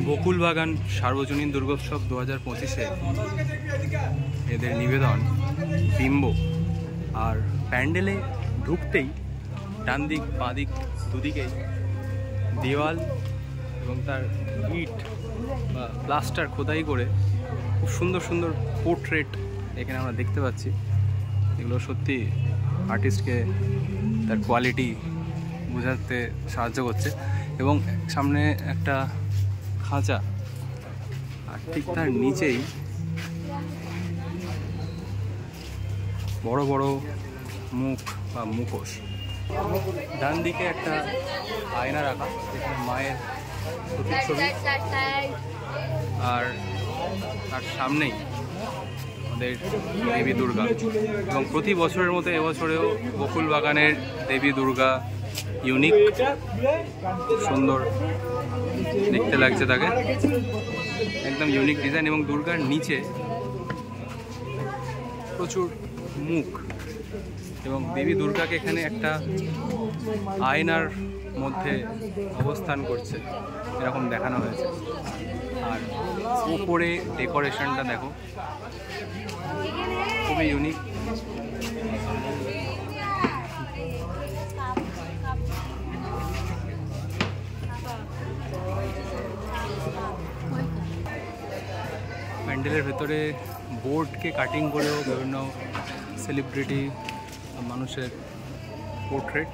বকুল বাগান সার্বজনীন দুর্গোৎসব 2025-এ এদের নিবেদন বিম্ব। আর প্যান্ডেলে ঢুকতেই ডান দিক বাঁ দিক দুদিকে দেওয়াল এবং তার ইট বা প্লাস্টার খোদাই করে খুব সুন্দর সুন্দর পোর্ট্রেট এখানে আমরা দেখতে পাচ্ছি। এগুলো সত্যি আর্টিস্টকে তার কোয়ালিটি বোঝাতে সাহায্য করছে। এবং সামনে একটা খাঁচা, আর ঠিক তার নিচেই বড় বড় মুখ বা মুখোশ। ডান দিকে একটা আয়না রাখা, যেখানে মায়ের প্রতিচ্ছবি, আর তার সামনেই আমাদের দেবী দুর্গা। এবং প্রতি বছরের মতো এবছরেও বকুল বাগানের দেবী দুর্গা ইউনিক, সুন্দর দেখতে লাগছে তাকে, একদম ইউনিক ডিজাইন। এবং দুর্গার নিচে প্রচুর মুখ, এবং দেবী দুর্গাকে এখানে একটা আয়নার মধ্যে অবস্থান করছে এরকম দেখানো হয়েছে। আর উপরে ডেকোরেশনটা দেখো, খুবই ইউনিক। প্যান্ডেলের ভেতরে বোর্ডকে কাটিং করেও বিভিন্ন সেলিব্রিটি মানুষের পোর্ট্রেট।